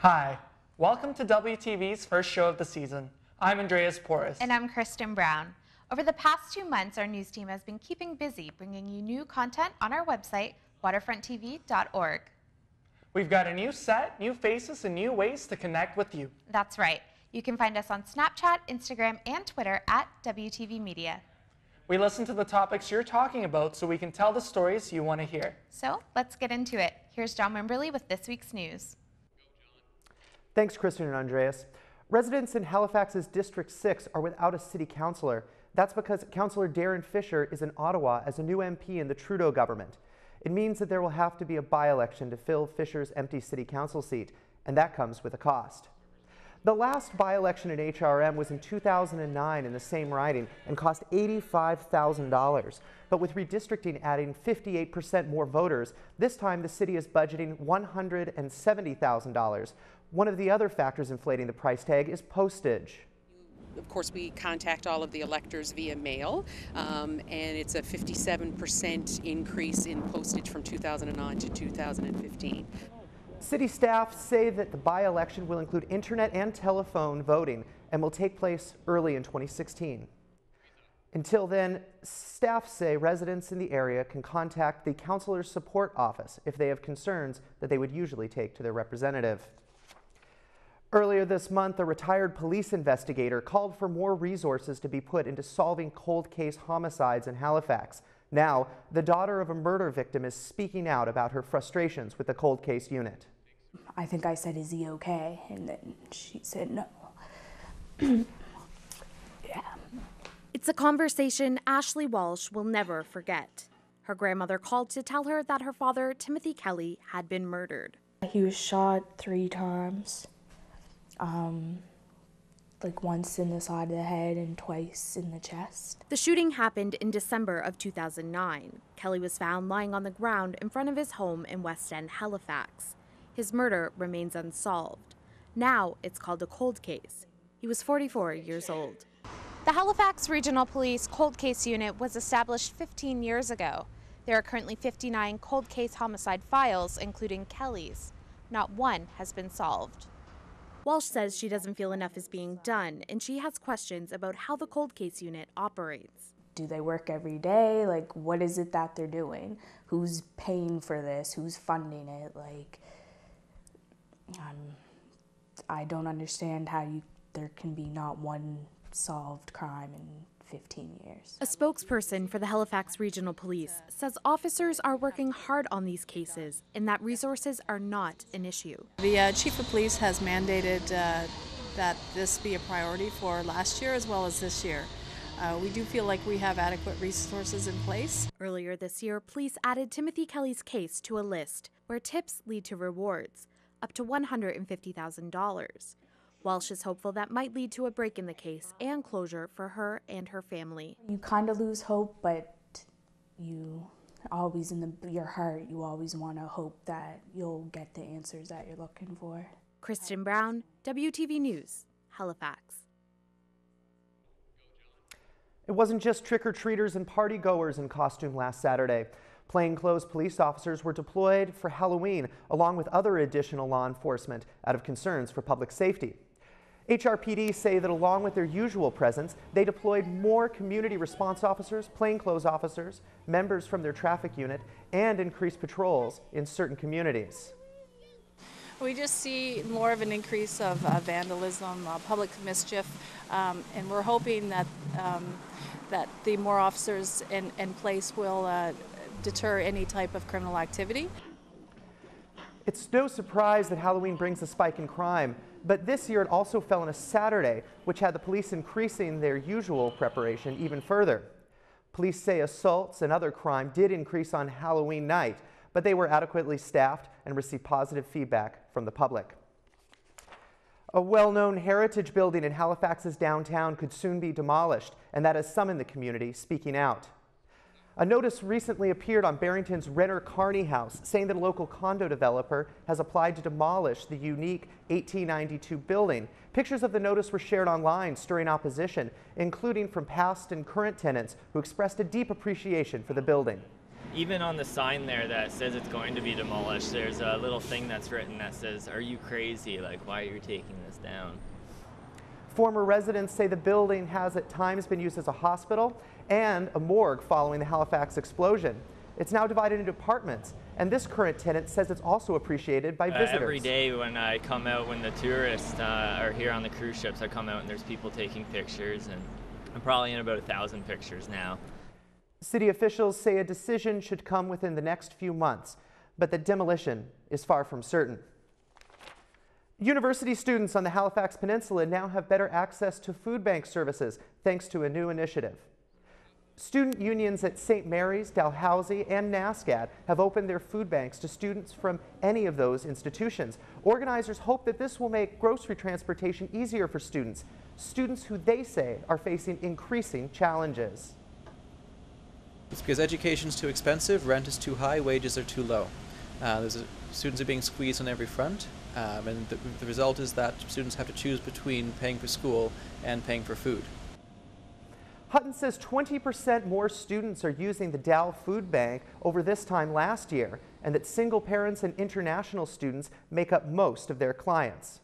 Hi, welcome to WTV's first show of the season. I'm Andreas Porras. And I'm Kristen Brown. Over the past 2 months, our news team has been keeping busy bringing you new content on our website, waterfronttv.org. We've got a new set, new faces, and new ways to connect with you. That's right. You can find us on Snapchat, Instagram, and Twitter at WTV Media. We listen to the topics you're talking about so we can tell the stories you want to hear. So let's get into it. Here's John Wimberly with this week's news. Thanks, Kristen and Andreas. Residents in Halifax's District 6 are without a city councillor. That's because Councillor Darren Fisher is in Ottawa as a new MP in the Trudeau government. It means that there will have to be a by-election to fill Fisher's empty city council seat, and that comes with a cost. The last by-election in HRM was in 2009 in the same riding and cost $85,000. But with redistricting adding 58% more voters, this time the city is budgeting $170,000. One of the other factors inflating the price tag is postage. Of course, we contact all of the electors via mail, and it's a 57% increase in postage from 2009 to 2015. City staff say that the by-election will include internet and telephone voting and will take place early in 2016. Until then, staff say residents in the area can contact the Councillor's Support Office if they have concerns that they would usually take to their representative. Earlier this month, a retired police investigator called for more resources to be put into solving cold case homicides in Halifax. Now, the daughter of a murder victim is speaking out about her frustrations with the cold case unit. I think I said, "Is he okay?" And then she said, "No." Yeah. It's a conversation Ashley Walsh will never forget. Her grandmother called to tell her that her father, Timothy Kelly, had been murdered. He was shot 3 times. Like once in the side of the head and twice in the chest. The shooting happened in December of 2009. Kelly was found lying on the ground in front of his home in West End, Halifax. His murder remains unsolved. Now it's called a cold case. He was 44 years old. The Halifax Regional Police Cold Case Unit was established 15 years ago. There are currently 59 cold case homicide files, including Kelly's. Not one has been solved. Walsh says she doesn't feel enough is being done, and she has questions about how the cold case unit operates. Do they work every day? Like, what is it that they're doing? Who's paying for this? Who's funding it? Like, I don't understand how there can be not one solved crime in 15 years. A spokesperson for the Halifax Regional Police says officers are working hard on these cases and that resources are not an issue. The Chief of Police has mandated that this be a priority for last year as well as this year. We do feel like we have adequate resources in place. Earlier this year, police added Timothy Kelly's case to a list where tips lead to rewards, up to $150,000. Walsh is hopeful that might lead to a break in the case and closure for her and her family. You kind of lose hope, but you always, in your heart, you always want to hope that you'll get the answers that you're looking for. Kristen Brown, WTV News, Halifax. It wasn't just trick-or-treaters and party-goers in costume last Saturday. Plainclothes police officers were deployed for Halloween, along with other additional law enforcement, out of concerns for public safety. HRPD say that along with their usual presence, they deployed more community response officers, plainclothes officers, members from their traffic unit, and increased patrols in certain communities. We just see more of an increase of vandalism, public mischief, and we're hoping that that the more officers in place will deter any type of criminal activity. It's no surprise that Halloween brings a spike in crime, but this year it also fell on a Saturday, which had the police increasing their usual preparation even further. Police say assaults and other crime did increase on Halloween night, but they were adequately staffed and received positive feedback from the public. A well-known heritage building in Halifax's downtown could soon be demolished, and that has some in the community speaking out. A notice recently appeared on Barrington's Renner Carney House saying that a local condo developer has applied to demolish the unique 1892 building. Pictures of the notice were shared online, stirring opposition, including from past and current tenants who expressed a deep appreciation for the building. Even on the sign there that says it's going to be demolished, there's a little thing that's written that says, "Are you crazy? Like, why are you taking this down?" Former residents say the building has at times been used as a hospital and a morgue following the Halifax explosion. It's now divided into apartments, and this current tenant says it's also appreciated by visitors. Every day when I come out, when the tourists are here on the cruise ships, I come out and there's people taking pictures, and I'm probably in about 1,000 pictures now. City officials say a decision should come within the next few months, but the demolition is far from certain. University students on the Halifax Peninsula now have better access to food bank services thanks to a new initiative. Student unions at St. Mary's, Dalhousie, and NASCAD have opened their food banks to students from any of those institutions. Organizers hope that this will make grocery transportation easier for students who they say are facing increasing challenges. It's because education's too expensive, rent is too high, wages are too low. Students are being squeezed on every front, and the result is that students have to choose between paying for school and paying for food. Hutton says 20% more students are using the Dal Food Bank over this time last year, and that single parents and international students make up most of their clients.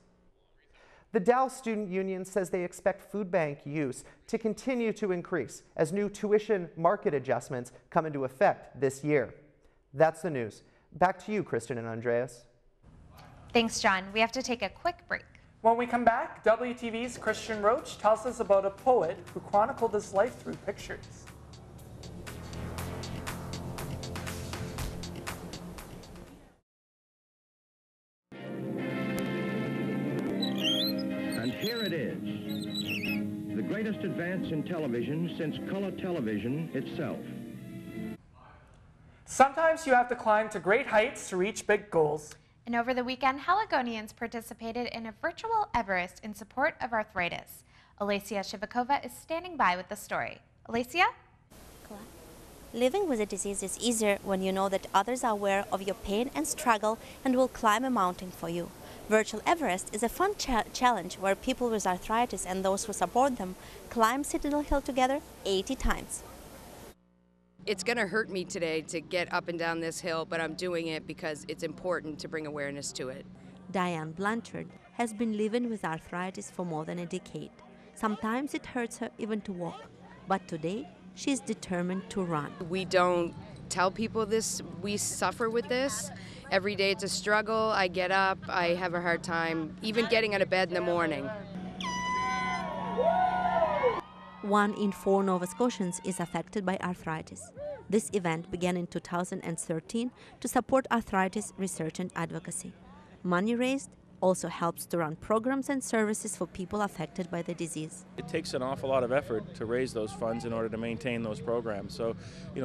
The Dal Student Union says they expect food bank use to continue to increase as new tuition market adjustments come into effect this year. That's the news. Back to you, Kristen and Andreas. Thanks, John. We have to take a quick break. When we come back, WTV's Christian Roach tells us about a poet who chronicled his life through pictures. And here it is, the greatest advance in television since color television itself. Sometimes you have to climb to great heights to reach big goals. And over the weekend, Haligonians participated in a virtual Everest in support of arthritis. Alicia Shivakova is standing by with the story. Alicia? Living with a disease is easier when you know that others are aware of your pain and struggle and will climb a mountain for you. Virtual Everest is a fun challenge where people with arthritis and those who support them climb Citadel Hill together 80 times. It's going to hurt me today to get up and down this hill, but I'm doing it because it's important to bring awareness to it. Diane Blanchard has been living with arthritis for more than a decade. Sometimes it hurts her even to walk, but today she's determined to run. We don't tell people this, we suffer with this. Every day it's a struggle. I get up, I have a hard time even getting out of bed in the morning. 1 in 4 Nova Scotians is affected by arthritis. This event began in 2013 to support arthritis research and advocacy. Money raised also helps to run programs and services for people affected by the disease. It takes an awful lot of effort to raise those funds in order to maintain those programs. So,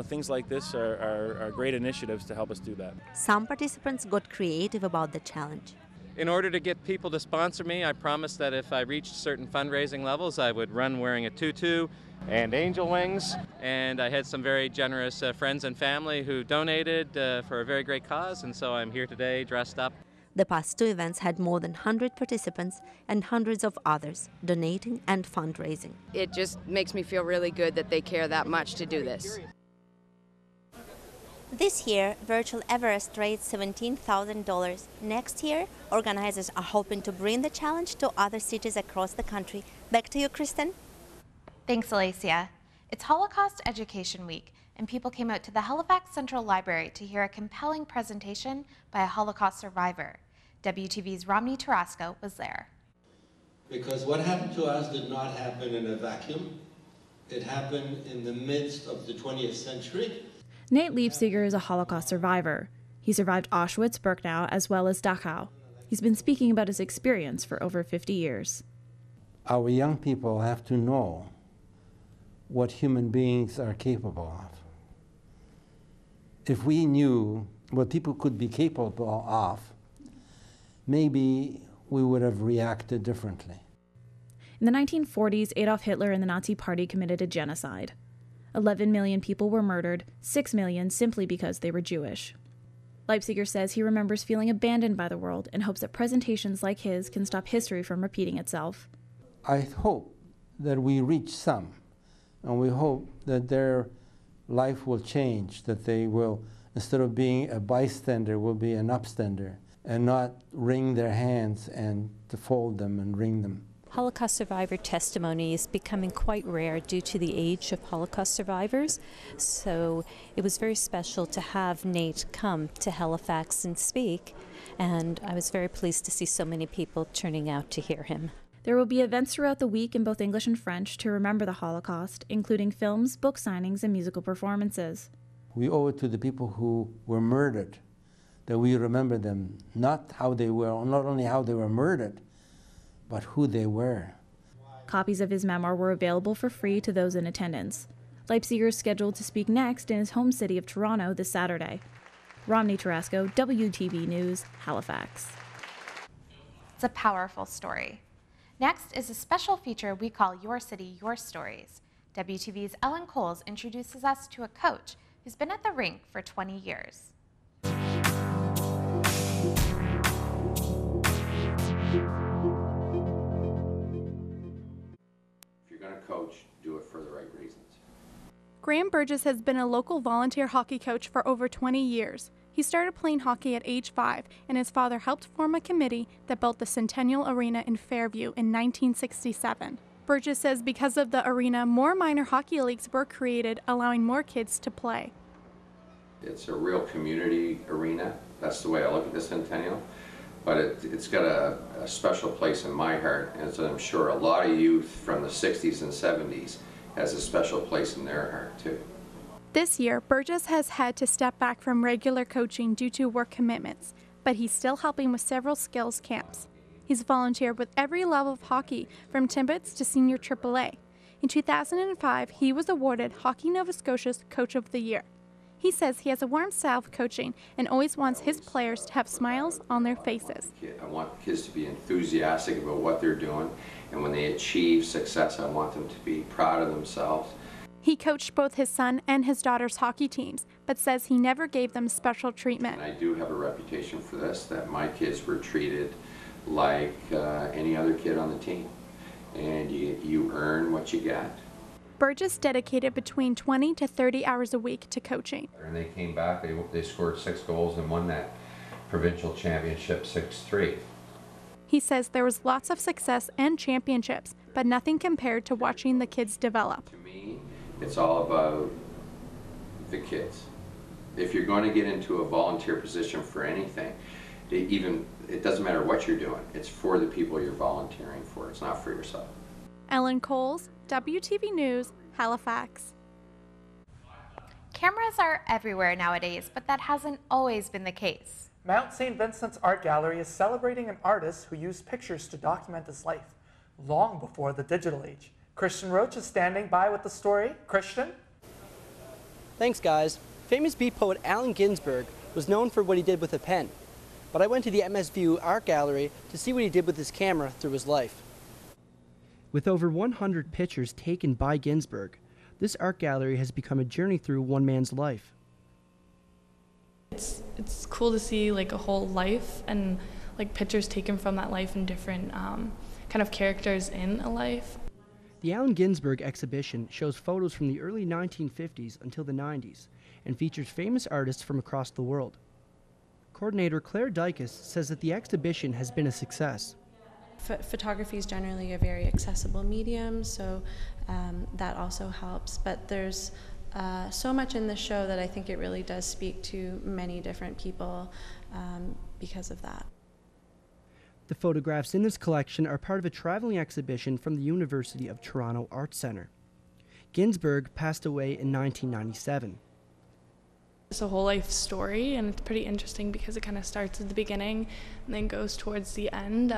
things like this are great initiatives to help us do that. Some participants got creative about the challenge. In order to get people to sponsor me, I promised that if I reached certain fundraising levels, I would run wearing a tutu and angel wings. And I had some very generous friends and family who donated for a very great cause, and so I'm here today dressed up. The past 2 events had more than 100 participants and hundreds of others donating and fundraising. It just makes me feel really good that they care that much to do this. This year, Virtual Everest raised $17,000. Next year, organizers are hoping to bring the challenge to other cities across the country. Back to you, Kristen. Thanks, Alicia. It's Holocaust Education Week, and people came out to the Halifax Central Library to hear a compelling presentation by a Holocaust survivor. WTV's Romney Tarasco was there. Because what happened to us did not happen in a vacuum. It happened in the midst of the 20th century. Nate Leipziger is a Holocaust survivor. He survived Auschwitz-Birkenau as well as Dachau. He's been speaking about his experience for over 50 years. Our young people have to know what human beings are capable of. If we knew what people could be capable of, maybe we would have reacted differently. In the 1940s, Adolf Hitler and the Nazi Party committed a genocide. 11 million people were murdered, 6 million simply because they were Jewish. Leipziger says he remembers feeling abandoned by the world and hopes that presentations like his can stop history from repeating itself. I hope that we reach some, and we hope that their life will change, that they will, instead of being a bystander, will be an upstander, and not wring their hands and to fold them and wring them. Holocaust survivor testimony is becoming quite rare due to the age of Holocaust survivors, so it was very special to have Nate come to Halifax and speak, and I was very pleased to see so many people turning out to hear him. There will be events throughout the week in both English and French to remember the Holocaust, including films, book signings, and musical performances. We owe it to the people who were murdered that we remember them, not how they were, not only how they were murdered, but who they were. Copies of his memoir were available for free to those in attendance. Leipziger is scheduled to speak next in his home city of Toronto this Saturday. Romney Tarasco, WTV News, Halifax. It's a powerful story. Next is a special feature we call Your City, Your Stories. WTV's Ellen Coles introduces us to a coach who's been at the rink for 20 years. Coach, do it for the right reasons. Graham Burgess has been a local volunteer hockey coach for over 20 years. He started playing hockey at age 5, and his father helped form a committee that built the Centennial Arena in Fairview in 1967. Burgess says because of the arena, more minor hockey leagues were created, allowing more kids to play. It's a real community arena. That's the way I look at the Centennial. But it's got a special place in my heart, as I'm sure a lot of youth from the 60s and 70s has a special place in their heart too. This year, Burgess has had to step back from regular coaching due to work commitments, but he's still helping with several skills camps. He's volunteered with every level of hockey, from Timbits to Senior AAA. In 2005, he was awarded Hockey Nova Scotia's Coach of the Year. He says he has a warm style of coaching and always wants his players to have smiles on their faces. I want kids to be enthusiastic about what they're doing, and when they achieve success, I want them to be proud of themselves. He coached both his son and his daughter's hockey teams, but says he never gave them special treatment. And I do have a reputation for this, that my kids were treated like any other kid on the team, and you earn what you get. Burgess dedicated between 20 to 30 hours a week to coaching. And they came back, they scored 6 goals and won that provincial championship 6-3. He says there was lots of success and championships, but nothing compared to watching the kids develop. To me, it's all about the kids. If you're going to get into a volunteer position for anything, it doesn't matter what you're doing, it's for the people you're volunteering for, it's not for yourself. Ellen Coles, WTV News, Halifax. Cameras are everywhere nowadays, but that hasn't always been the case. Mount St. Vincent's Art Gallery is celebrating an artist who used pictures to document his life, long before the digital age. Christian Roach is standing by with the story. Christian? Thanks, guys. Famous beat poet Allen Ginsberg was known for what he did with a pen, but I went to the MSVU Art Gallery to see what he did with his camera through his life. With over 100 pictures taken by Ginsberg, this art gallery has become a journey through one man's life. It's cool to see like a whole life and like pictures taken from that life and different kind of characters in a life. The Allen Ginsberg exhibition shows photos from the early 1950s until the 90s and features famous artists from across the world. Coordinator Claire Dykus says that the exhibition has been a success. Photography is generally a very accessible medium, so that also helps. But there's so much in the show that I think it really does speak to many different people because of that. The photographs in this collection are part of a traveling exhibition from the University of Toronto Arts Centre. Ginsberg passed away in 1997. It's a whole life story, and it's pretty interesting because it kind of starts at the beginning and then goes towards the end.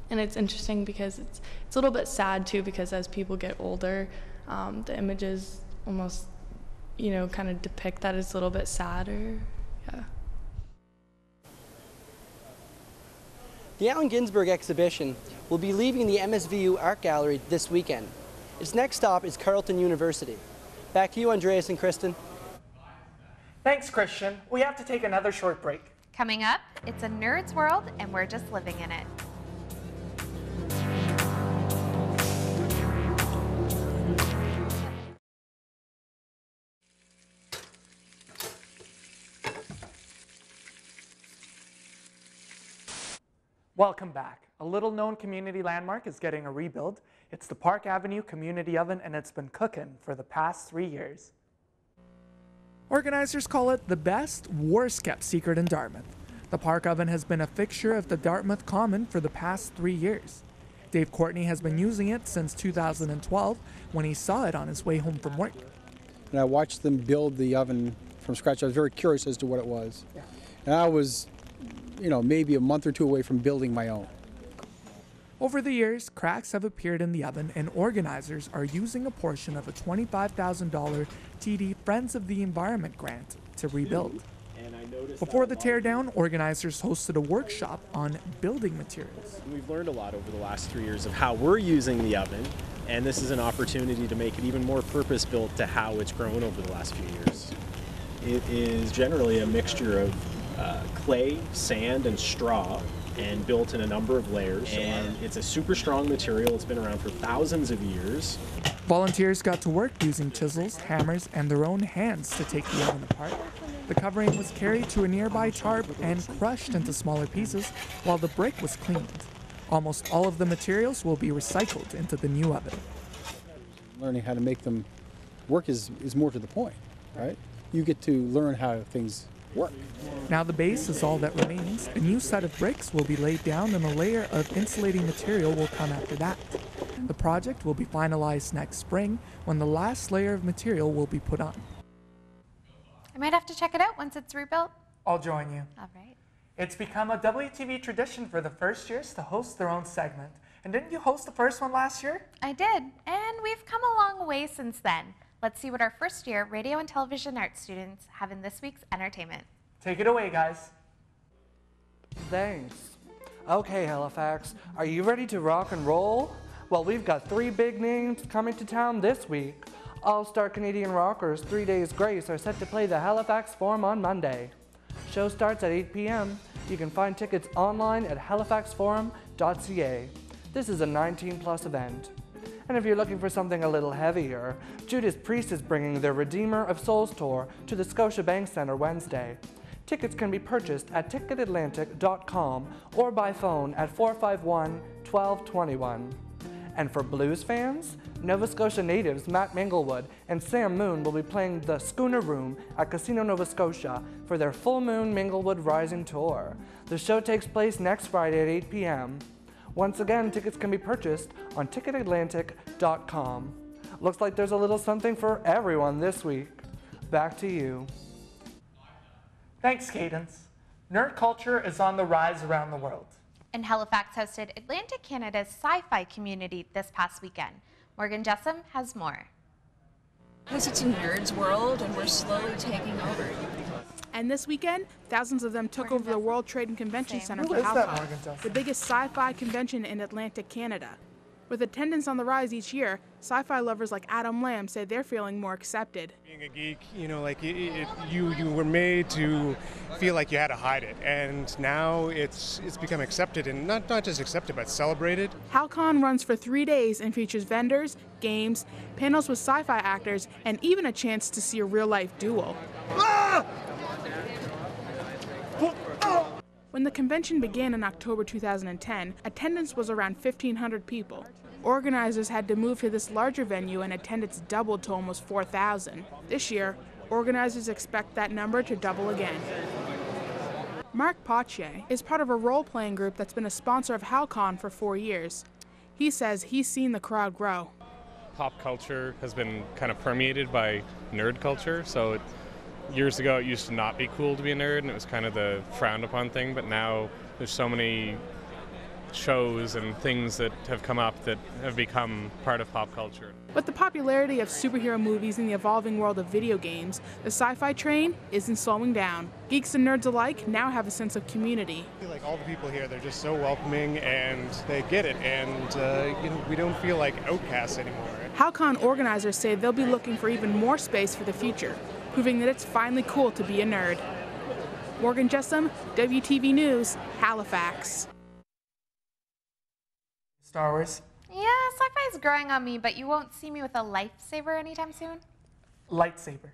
And it's interesting because it's a little bit sad too, because as people get older, the images almost, kind of depict that it's a little bit sadder. Yeah. The Allen Ginsberg exhibition will be leaving the MSVU Art Gallery this weekend. Its next stop is Carleton University. Back to you, Andreas and Kristen. Thanks, Christian. We have to take another short break. Coming up, it's a nerd's world, and we're just living in it. Welcome back. A little-known community landmark is getting a rebuild. It's the Park Avenue Community Oven, and it's been cooking for the past 3 years. Organizers call it the best, worst-kept secret in Dartmouth. The Park Oven has been a fixture of the Dartmouth Common for the past 3 years. Dave Courtney has been using it since 2012 when he saw it on his way home from work. And I watched them build the oven from scratch. I was very curious as to what it was. Yeah. And I was, maybe a month or two away from building my own. Over the years, cracks have appeared in the oven, and organizers are using a portion of a $25,000 TD Friends of the Environment grant to rebuild. Before the teardown, organizers hosted a workshop on building materials. We've learned a lot over the last 3 years of how we're using the oven, and this is an opportunity to make it even more purpose-built to how it's grown over the last few years. It is generally a mixture of clay, sand, and straw, and built in a number of layers. And it's a super strong material. It's been around for thousands of years. Volunteers got to work using chisels, hammers, and their own hands to take the oven apart. The covering was carried to a nearby tarp and crushed into smaller pieces while the brick was cleaned. Almost all of the materials will be recycled into the new oven. Learning how to make them work is more to the point, right? You get to learn how things work. Now the base is all that remains. A new set of bricks will be laid down and a layer of insulating material will come after that. The project will be finalized next spring when the last layer of material will be put on. I might have to check it out once it's rebuilt. I'll join you. All right. It's become a WTV tradition for the first years to host their own segment. And didn't you host the first one last year? I did, and we've come a long way since then. Let's see what our first year radio and television arts students have in this week's entertainment. Take it away, guys. Thanks. Okay, Halifax, are you ready to rock and roll? Well, we've got 3 big names coming to town this week. All-star Canadian rockers 3 Days Grace are set to play the Halifax Forum on Monday. Show starts at 8 p.m. You can find tickets online at halifaxforum.ca. This is a 19+ event. And if you're looking for something a little heavier, Judas Priest is bringing their Redeemer of Souls tour to the Scotiabank Centre Wednesday. Tickets can be purchased at ticketatlantic.com or by phone at 451-1221. And for blues fans, Nova Scotia natives Matt Minglewood and Sam Moon will be playing the Schooner Room at Casino Nova Scotia for their Full Moon Minglewood Rising Tour. The show takes place next Friday at 8 p.m. Once again, tickets can be purchased on ticketatlantic.com. Looks like there's a little something for everyone this week. Back to you. Thanks, Cadence. Nerd culture is on the rise around the world. And Halifax hosted Atlantic Canada's sci-fi community this past weekend. Morgan Jessam has more. Because it's a nerd's world and we're slowly taking over. And this weekend, thousands of them took over the World Trade and Convention Center for Who is that, Halifax, Morgan Jessam? the biggest sci-fi convention in Atlantic Canada. With attendance on the rise each year, sci-fi lovers like Adam Lamb say they're feeling more accepted. Being a geek, you were made to feel like you had to hide it, and now it's become accepted, and not just accepted, but celebrated. HalCon runs for 3 days and features vendors, games, panels with sci-fi actors, and even a chance to see a real-life duel. When the convention began in October 2010, attendance was around 1,500 people. Organizers had to move to this larger venue and attendance doubled to almost 4,000. This year, organizers expect that number to double again. Mark Potier is part of a role-playing group that's been a sponsor of HalCon for 4 years. He says he's seen the crowd grow. Pop culture has been kind of permeated by nerd culture, so years ago it used to not be cool to be a nerd and it was kind of the frowned upon thing, but now there's so many shows and things that have come up that have become part of pop culture. With the popularity of superhero movies and the evolving world of video games, the sci-fi train isn't slowing down. Geeks and nerds alike now have a sense of community. I feel like all the people here, they're just so welcoming and they get it, and we don't feel like outcasts anymore. HalCon organizers say they'll be looking for even more space for the future, proving that it's finally cool to be a nerd. Morgan Jessam, WTV News, Halifax. Star Wars? Yeah, sci-fi is growing on me, but you won't see me with a lifesaver anytime soon. Lightsaber.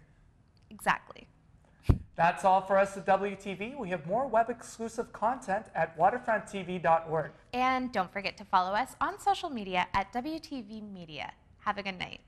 Exactly. That's all for us at WTV. We have more web-exclusive content at waterfronttv.org. And don't forget to follow us on social media at WTV Media. Have a good night.